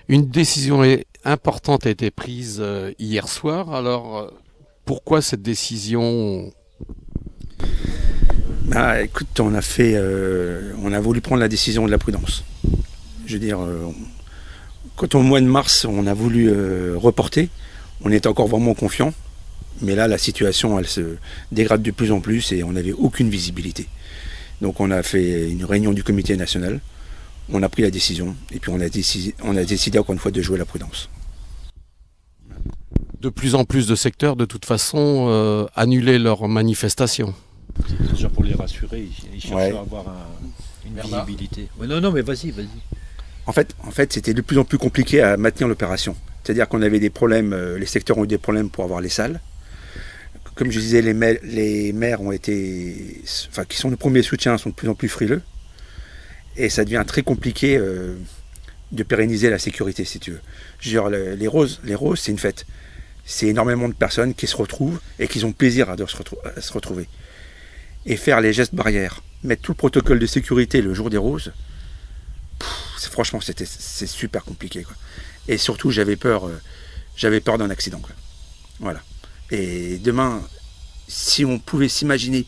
Une décision importante a été prise hier soir. Alors, pourquoi cette décision? Bah, écoute, on a voulu prendre la décision de la prudence. Je veux dire, quand au mois de mars, on a voulu reporter, on était encore vraiment confiant. Mais là, la situation, elle se dégrade de plus en plus et on n'avait aucune visibilité. Donc on a fait une réunion du comité national, on a pris la décision et puis on a décidé encore une fois de jouer la prudence. De plus en plus de secteurs, de toute façon, annulaient leurs manifestations. C'est déjà pour les rassurer, ils cherchent Ouais. à avoir une visibilité. Ouais, non, mais vas-y. En fait, c'était de plus en plus compliqué à maintenir l'opération. C'est-à-dire qu'on avait des problèmes, les secteurs ont eu des problèmes pour avoir les salles. Comme je disais, les maires ont été, enfin, qui sont le premier soutien, sont de plus en plus frileux. Et ça devient très compliqué de pérenniser la sécurité, si tu veux. Je veux dire, les roses, c'est une fête. C'est énormément de personnes qui se retrouvent et qui ont plaisir à se retrouver. Et faire les gestes barrières, mettre tout le protocole de sécurité le jour des roses, franchement, c'est super compliqué, quoi. Et surtout, j'avais peur d'un accident, quoi. Voilà. Et demain, si on pouvait s'imaginer,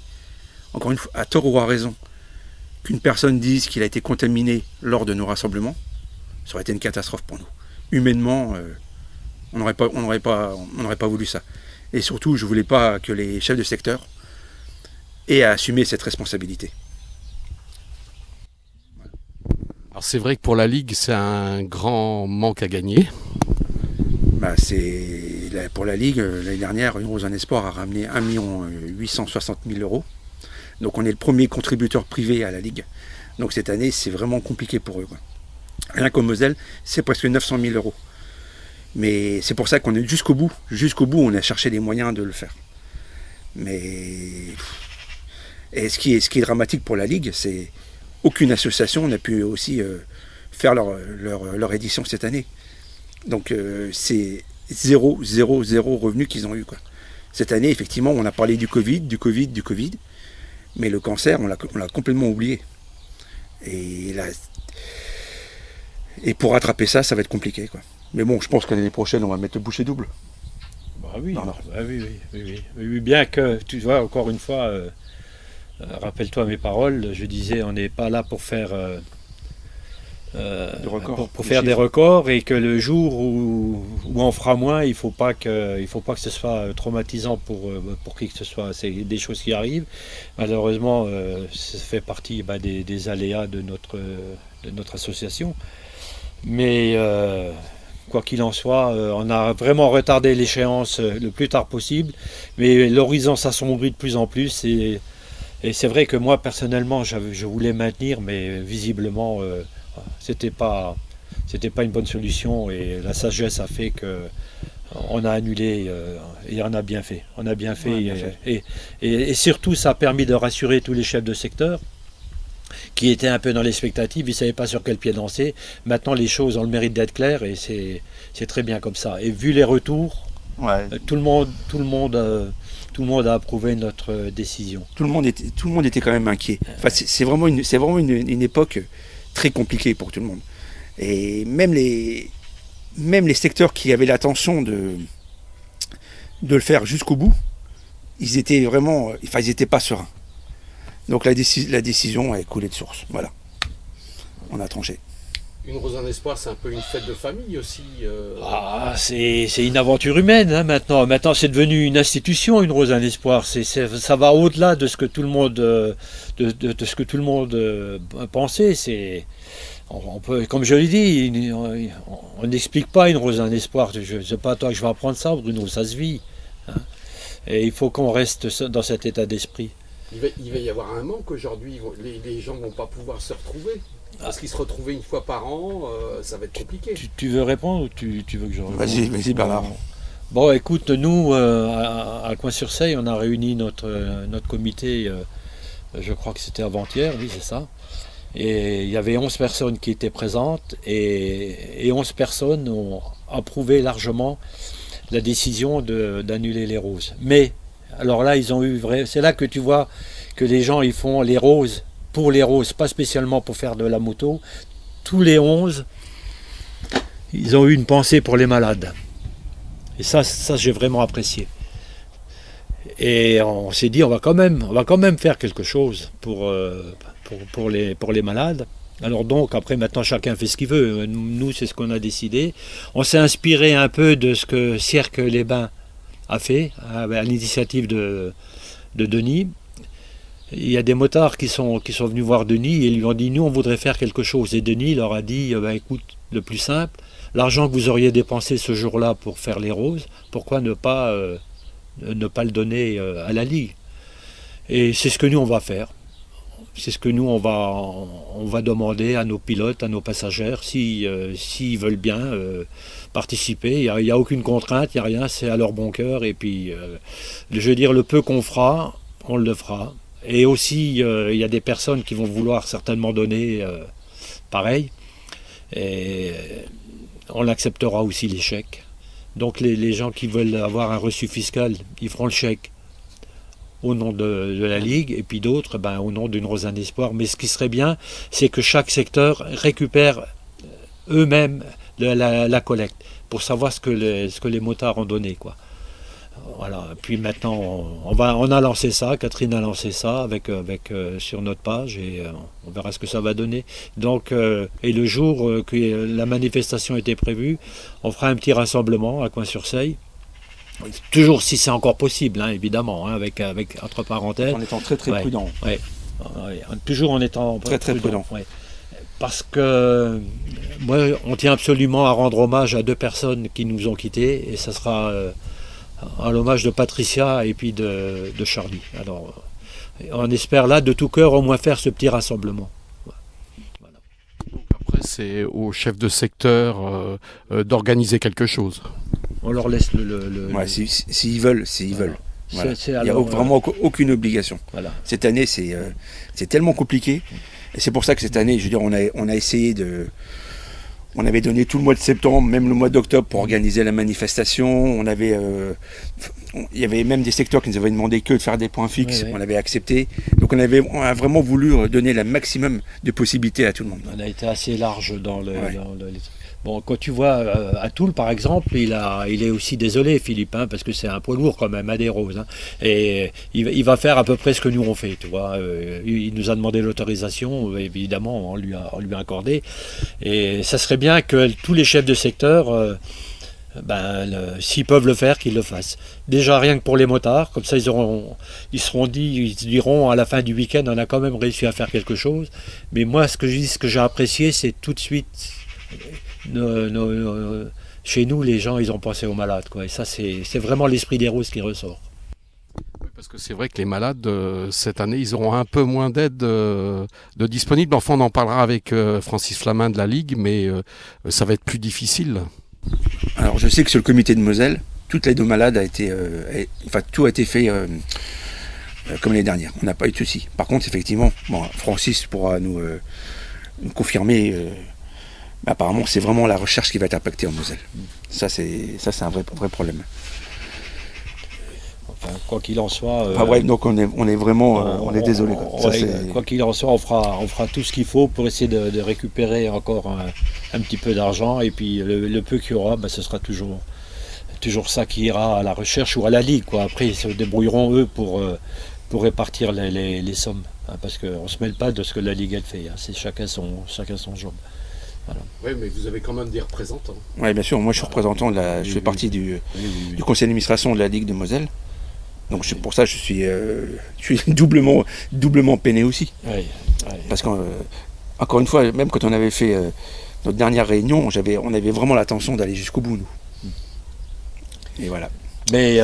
encore une fois, à tort ou à raison, qu'une personne dise qu'il a été contaminé lors de nos rassemblements, ça aurait été une catastrophe pour nous. Humainement, on n'aurait pas voulu ça. Et surtout, je ne voulais pas que les chefs de secteur aient à assumer cette responsabilité. Alors c'est vrai que pour la Ligue, c'est un grand manque à gagner. Bah, pour la Ligue, l'année dernière, Une Rose un Espoir a ramené 1 860 000 euros. Donc on est le premier contributeur privé à la Ligue. Donc cette année, c'est vraiment compliqué pour eux, quoi. Rien qu'au Moselle, c'est presque 900 000 euros. Mais c'est pour ça qu'on est jusqu'au bout. Jusqu'au bout, on a cherché les moyens de le faire. Mais et ce qui est dramatique pour la Ligue, c'est aucune association n'a pu aussi faire leur édition cette année. Donc c'est zéro revenu qu'ils ont eu, quoi. Cette année, effectivement, on a parlé du Covid, mais le cancer, on l'a complètement oublié. Et pour rattraper ça, ça va être compliqué, quoi. Mais bon, je pense que l'année prochaine, on va mettre le bouchée double. Bah oui, Non, non. bah oui. Bien que, tu vois, encore une fois, rappelle-toi mes paroles, je disais, on n'est pas là pour faire... pour faire des records, et que le jour où on fera moins, il faut pas que ce soit traumatisant pour qui que ce soit. C'est des choses qui arrivent. Malheureusement, ça fait partie des aléas de notre association. Mais quoi qu'il en soit, on a vraiment retardé l'échéance le plus tard possible. Mais l'horizon s'assombrit de plus en plus. Et c'est vrai que moi, personnellement, je voulais maintenir, mais visiblement... c'était pas une bonne solution, et la sagesse a fait que on a annulé, et on a bien fait. Ouais, et surtout, ça a permis de rassurer tous les chefs de secteur qui étaient un peu dans l'expectative, ils ne savaient pas sur quel pied danser. Maintenant, les choses ont le mérite d'être claires, et c'est très bien comme ça. Et vu les retours, ouais, tout le monde a approuvé notre décision. Tout le monde était quand même inquiet. Enfin, c'est vraiment une époque très compliquée pour tout le monde. Et même les secteurs qui avaient l'intention de le faire jusqu'au bout, ils étaient pas sereins. Donc la décision a coulé de source. Voilà. On a tranché. Une Rose un Espoir, c'est un peu une fête de famille aussi. Ah, c'est une aventure humaine, hein, maintenant. Maintenant, c'est devenu une institution, Une Rose un Espoir. Ça va au-delà de ce que tout le monde, de ce que tout le monde pensait. On peut, comme je l'ai dit, on n'explique pas Une Rose un Espoir. C'est pas toi que je vais apprendre ça, Bruno, ça se vit, hein. Et il faut qu'on reste dans cet état d'esprit. Il va y avoir un manque aujourd'hui. Les gens ne vont pas pouvoir se retrouver. Parce qu'ils se retrouvaient une fois par an, ça va être compliqué. Tu veux répondre, ou tu veux que je réponde? Vas-y Bernard. Bon, écoute, nous, à Coin-sur-Seille, on a réuni notre comité, je crois que c'était avant-hier, oui, c'est ça. Et il y avait 11 personnes qui étaient présentes, et 11 personnes ont approuvé largement la décision d'annuler les roses. Mais, alors là, c'est là que tu vois que les gens, ils font les roses pour les roses, pas spécialement pour faire de la moto. Tous les 11 ils ont eu une pensée pour les malades. Et ça j'ai vraiment apprécié. Et on s'est dit, on va quand même faire quelque chose pour les malades. Alors donc, après, maintenant, chacun fait ce qu'il veut. Nous, c'est ce qu'on a décidé. On s'est inspiré un peu de ce que Sierck-les-Bains a fait, à l'initiative de Denis. Il y a des motards qui sont venus voir Denis et lui ont dit, nous, on voudrait faire quelque chose. Et Denis leur a dit, écoute, le plus simple, l'argent que vous auriez dépensé ce jour-là pour faire les roses, pourquoi ne pas le donner à la Ligue? Et c'est ce que nous, on va faire. C'est ce que nous, on va demander à nos pilotes, à nos passagers, s'ils veulent bien participer. Il n'y a aucune contrainte, il n'y a rien, c'est à leur bon cœur. Et puis, je veux dire, le peu qu'on fera, on le fera. Et aussi, il y a des personnes qui vont vouloir certainement donner pareil. Et on acceptera aussi les chèques. Donc, les gens qui veulent avoir un reçu fiscal, ils feront le chèque au nom de la Ligue, et puis d'autres au nom d'une Rose d'Espoir. Mais ce qui serait bien, c'est que chaque secteur récupère eux-mêmes la collecte, pour savoir ce que les motards ont donné, quoi. Voilà. Puis maintenant, on a lancé ça, Catherine a lancé ça sur notre page, et on verra ce que ça va donner. Donc, et le jour que la manifestation était prévue, on fera un petit rassemblement à Coin-sur-Seille. Toujours si c'est encore possible, hein, évidemment, hein, avec entre parenthèses. En étant très prudent. Ouais, toujours en étant très prudent. Ouais. Parce que moi, on tient absolument à rendre hommage à deux personnes qui nous ont quittés, et ça sera à l'hommage de Patricia et puis de Charlie. Alors, on espère là de tout cœur au moins faire ce petit rassemblement. Voilà. Donc après, c'est au chef de secteur d'organiser quelque chose. On leur laisse s'ils veulent. Voilà. Il n'y a vraiment aucune obligation. Voilà. Cette année, c'est tellement compliqué. Et c'est pour ça que cette année, je veux dire, on a essayé de... On avait donné tout le mois de septembre, même le mois d'octobre, pour organiser la manifestation. Il y avait même des secteurs qui nous avaient demandé que de faire des points fixes. Oui. On avait accepté. Donc on a vraiment voulu donner le maximum de possibilités à tout le monde. On a été assez large dans les... Bon, quand tu vois à Toul, par exemple, il est aussi désolé, Philippe, hein, parce que c'est un poids lourd quand même, à des roses. Hein, et il va faire à peu près ce que nous on fait, tu vois. Il nous a demandé l'autorisation, évidemment, on lui a accordé. Et ça serait bien que tous les chefs de secteur, s'ils peuvent le faire, qu'ils le fassent. Déjà, rien que pour les motards, comme ça, ils se diront à la fin du week-end, on a quand même réussi à faire quelque chose. Mais moi, ce que j'ai apprécié, c'est tout de suite... chez nous, les gens, ils ont pensé aux malades, quoi. Et ça, c'est vraiment l'esprit des roses qui ressort. Oui, parce que c'est vrai que les malades, cette année, ils auront un peu moins d'aide de disponible. Enfin, on en parlera avec Francis Flamin de la Ligue, mais ça va être plus difficile. Alors, je sais que sur le comité de Moselle, toute l'aide aux malades tout a été fait comme l'année dernière. On n'a pas eu de soucis. Par contre, effectivement, Francis pourra nous confirmer... apparemment, c'est vraiment la recherche qui va être impactée en Moselle. Ça, c'est un vrai problème. Enfin, quoi qu'il en soit... donc on est vraiment on est désolé. Quoi qu'il en soit, on fera tout ce qu'il faut pour essayer de récupérer encore un petit peu d'argent. Et puis le peu qu'il y aura, ce sera toujours ça qui ira à la recherche ou à la Ligue, quoi. Après, ils se débrouilleront, eux, pour répartir les sommes. Hein, parce qu'on ne se mêle pas de ce que la Ligue elle fait. Hein. C'est chacun son job. Voilà. Oui, mais vous avez quand même des représentants. Oui, bien sûr. Moi, je suis représentant, je fais partie du conseil d'administration de la Ligue de Moselle. Donc, pour ça, je suis doublement peiné aussi. Oui. Parce qu'encore une fois, même quand on avait fait notre dernière réunion, on avait vraiment l'intention d'aller jusqu'au bout, nous. Et voilà. Mais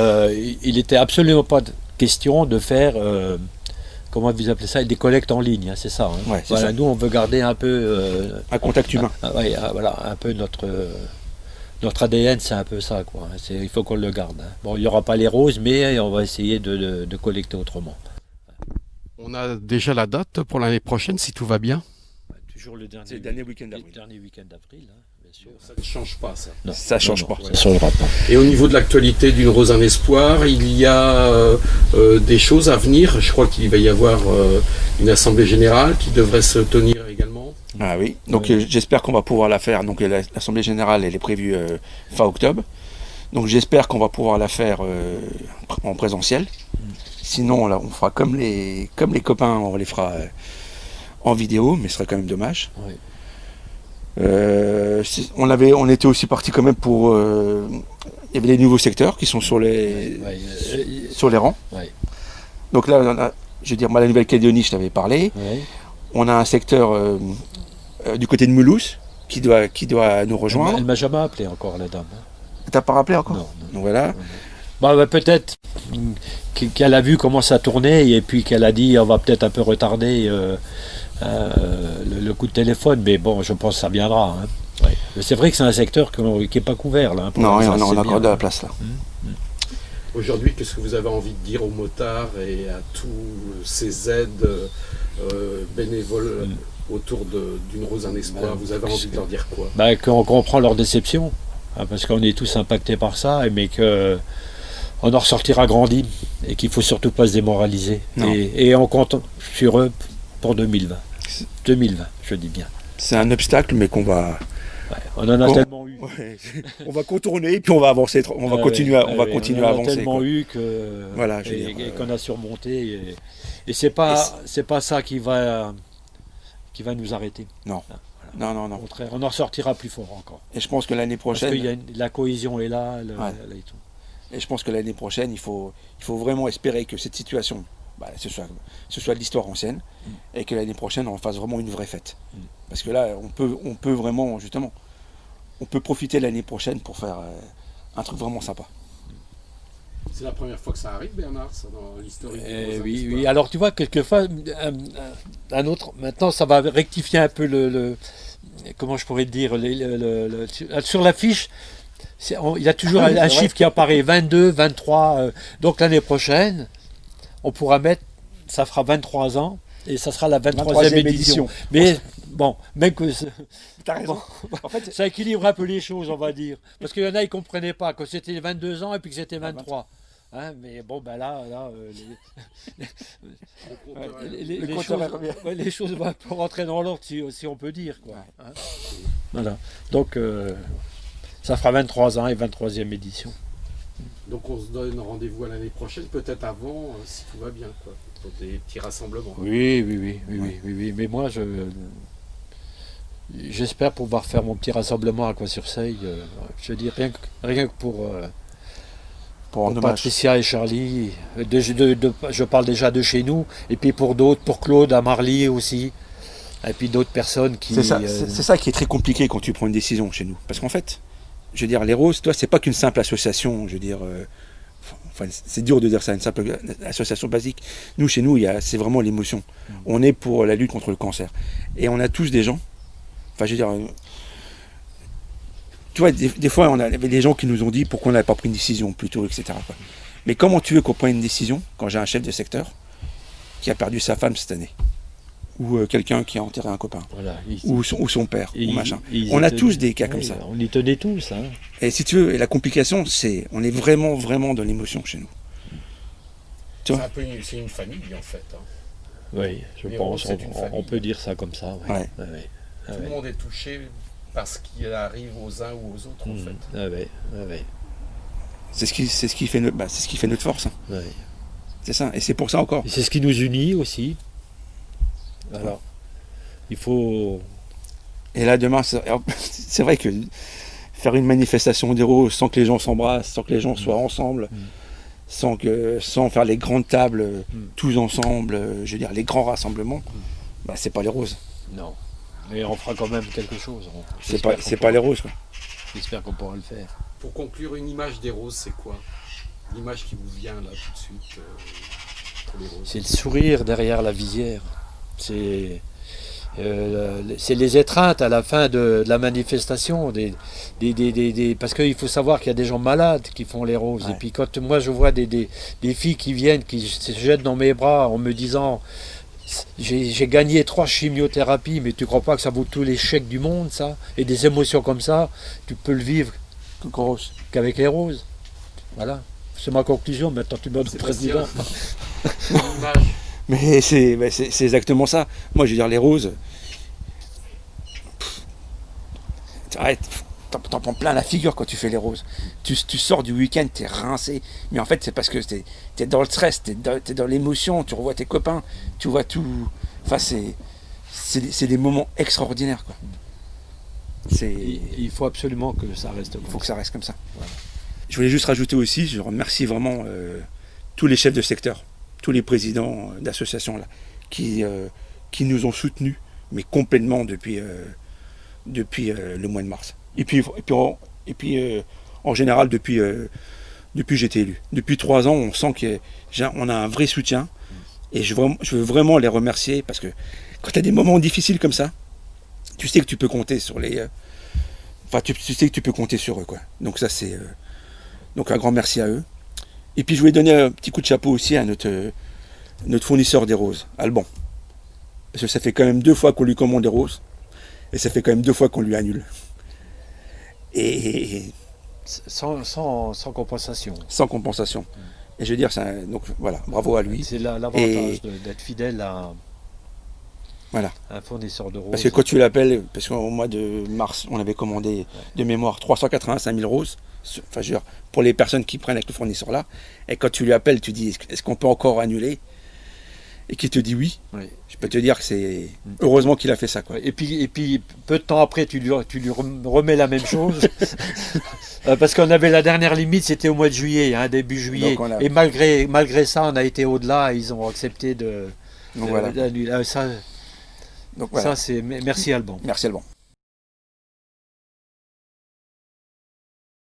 il n'était absolument pas question de faire... comment vous appelez ça, des collectes en ligne, hein, c'est ça. Hein. Ouais, c'est ça. Nous, on veut garder un peu... un contact humain. Voilà, un peu notre ADN, c'est un peu ça, quoi. Il faut qu'on le garde. Hein. Bon, il n'y aura pas les roses, mais on va essayer de collecter autrement. On a déjà la date pour l'année prochaine, si tout va bien. Toujours le dernier week-end d'avril. Le dernier week-end d'avril, hein, bien sûr. Ça ne change pas, ça. Non, ça ne change pas. Ça changera pas. Et au niveau de l'actualité d'une Rose un espoir, il y a des choses à venir. Je crois qu'il va y avoir une assemblée générale qui devrait se tenir également. Ah oui, donc Ouais. j'espère qu'on va pouvoir la faire. Donc l'Assemblée Générale, elle est prévue fin octobre. Donc j'espère qu'on va pouvoir la faire en présentiel. Sinon, là, on fera comme les copains, on les fera en vidéo, mais ce serait quand même dommage. Ouais. On était aussi parti quand même pour... il y avait des nouveaux secteurs qui sont sur les, Ouais. sur les rangs. Ouais. Donc là, je veux dire, moi, la Nouvelle-Calédonie, je t'avais parlé. Ouais. On a un secteur du côté de Mulhouse qui doit nous rejoindre. Elle m'a jamais appelé encore, la dame. T'as pas rappelé encore? Non. Donc voilà. Bah, peut-être qu'elle a vu comment ça tournait et puis qu'elle a dit on va peut-être un peu retarder le coup de téléphone, mais bon, je pense que ça viendra. Hein. Ouais. Mais c'est vrai que c'est un secteur qui n'est pas couvert là. Hein, Non, ça, on c'est a encore bien. de la place là. Aujourd'hui, qu'est-ce que vous avez envie de dire aux motards et à tous ces aides bénévoles autour d'une Rose un espoir? Vous avez envie de leur dire quoi? Bah, qu'on comprend leur déception, hein, parce qu'on est tous impactés par ça, mais que on en ressortira grandi et qu'il faut surtout pas se démoraliser. Non. Et on compte sur eux pour 2020. 2020, je dis bien. C'est un obstacle, mais qu'on va... Ouais, on en a Bon. tellement eu. Ouais, on va contourner, puis on va avancer, on va continuer à on en a avancer. tellement Quoi. eu que Voilà, je veux et dire, qu'on a surmonté et c'est pas ça qui va nous arrêter. Non. Voilà. Non. Au contraire, on en sortira plus fort encore. Et je pense que l'année Parce qu'il prochaine, y a la cohésion est là, Ouais. et tout. et je pense que l'année prochaine, il faut vraiment espérer que cette situation, ce soit de l'histoire ancienne, et que l'année prochaine, on fasse vraiment une vraie fête. Parce que là, on peut vraiment, justement, on peut profiter l'année prochaine pour faire un truc vraiment sympa. C'est la première fois que ça arrive, Bernard, ça, dans l'histoire. Oui. Alors tu vois, quelquefois, un autre. Maintenant, ça va rectifier un peu comment je pourrais te dire, sur la fiche. Il y a toujours un chiffre qui apparaît, 22, 23. Donc l'année prochaine, on pourra mettre, ça fera 23 ans, et ça sera la 23e édition. Mais bon, même que T'as raison. En fait, ça équilibre un peu les choses, on va dire. Parce qu'il y en a, ils ne comprenaient pas que c'était 22 ans et puis que c'était 23. Hein, mais bon, ben là les choses vont rentrer dans l'ordre, si on peut dire. Quoi. Hein. Voilà. Donc, ça fera 23 ans et 23e édition. Donc on se donne rendez-vous à l'année prochaine, peut-être avant, si tout va bien, quoi, pour des petits rassemblements. Oui. Mais moi, j'espère pouvoir faire mon petit rassemblement à Coin-sur-Seille. Je dis rien que pour pour Patricia et Charlie. Je parle déjà de chez nous, et puis pour d'autres, pour Claude, à Marly aussi, et puis d'autres personnes qui... C'est ça qui est très compliqué quand tu prends une décision chez nous. Parce qu'en fait, je veux dire, les Roses, toi, c'est pas qu'une simple association, je veux dire... Enfin, c'est dur de dire ça, une simple association basique. Nous, chez nous, c'est vraiment l'émotion. On est pour la lutte contre le cancer. Et on a tous des gens... Enfin, je veux dire... Tu vois, des fois, on avait des gens qui nous ont dit pourquoi on n'avait pas pris une décision plus tôt, etc. quoi. Mais comment tu veux qu'on prenne une décision quand j'ai un chef de secteur qui a perdu sa femme cette année? Ou quelqu'un qui a enterré un copain, Voilà, ou son père, ou machin. ils On a étaient- tous des cas comme oui, ça. On y tenait tous. Hein. Et si tu veux, et la complication, c'est on est vraiment, vraiment dans l'émotion chez nous. Tu vois? C'est une famille, en fait. Hein. Oui, je Les pense. Roses, c'est une famille. On peut dire ça comme ça. Ouais. Tout le monde est touché par ce qui arrive aux uns ou aux autres, en fait. C'est ce qui fait notre force. Hein. Ouais. C'est ça. Et c'est pour ça encore. Et c'est ce qui nous unit aussi. Alors, il faut... Et là, demain, c'est vrai que faire une manifestation des Roses sans que les gens s'embrassent, sans que les gens soient ensemble, sans faire les grandes tables tous ensemble, je veux dire les grands rassemblements, c'est pas les Roses. Non. Mais on fera quand même quelque chose. C'est pas les Roses, quoi. J'espère qu'on pourra le faire. Pour conclure, une image des Roses, c'est quoi? L'image qui vous vient là tout de suite pour les Roses. C'est le sourire derrière la visière. C'est les étreintes à la fin de la manifestation. Parce qu'il faut savoir qu'il y a des gens malades qui font les Roses. Ouais. Et puis quand moi je vois des filles qui viennent, qui se jettent dans mes bras en me disant j'ai gagné 3 chimiothérapies, mais tu crois pas que ça vaut tous les chèques du monde, ça? Et des émotions comme ça, tu peux le vivre qu'avec les Roses. Voilà. C'est ma conclusion. Maintenant tu demandes au président. Une image. Mais c'est exactement ça. Moi, je veux dire, les Roses, il faut, t'en prends plein la figure quand tu fais les roses. Tu sors du week-end, t'es rincé. Mais en fait, c'est parce que t'es dans le stress, t'es dans l'émotion, tu revois tes copains, tu vois tout. Enfin, c'est des moments extraordinaires, quoi. Il faut absolument que ça reste comme ça. Il faut que ça reste comme ça. Voilà. Je voulais juste rajouter aussi, je remercie vraiment tous les chefs de secteur, tous les présidents d'associations là, qui nous ont soutenus, mais complètement depuis le mois de mars. Et puis en général, depuis que j'ai été élu. Depuis 3 ans, on sent qu'on a un vrai soutien. Et je veux vraiment les remercier parce que quand tu as des moments difficiles comme ça, tu sais que tu peux compter sur tu sais que tu peux compter sur eux, quoi. Donc ça, c'est... donc un grand merci à eux. Et puis je voulais donner un petit coup de chapeau aussi à notre fournisseur des roses, Alban. Parce que ça fait quand même 2 fois qu'on lui commande des roses. Et ça fait quand même 2 fois qu'on lui annule. Et sans compensation. Sans compensation. Et je veux dire, donc voilà, bravo à lui. C'est l'avantage d'être fidèle à un fournisseur de roses. Parce que quand tu l'appelles, parce qu'au mois de mars, on avait commandé de mémoire 385 000 roses, enfin, je veux dire, pour les personnes qui prennent avec le fournisseur là, et quand tu lui appelles, tu dis, est-ce qu'on peut encore annuler? Et qu'il te dit oui, je peux te dire que c'est heureusement qu'il a fait ça, quoi. Et puis peu de temps après, tu lui remets la même chose. Parce qu'on avait la dernière limite, c'était au mois de juillet, début juillet. Et malgré ça, on a été au-delà, ils ont accepté d'annuler. Donc voilà. Ça, c'est merci Alban. Merci Alban.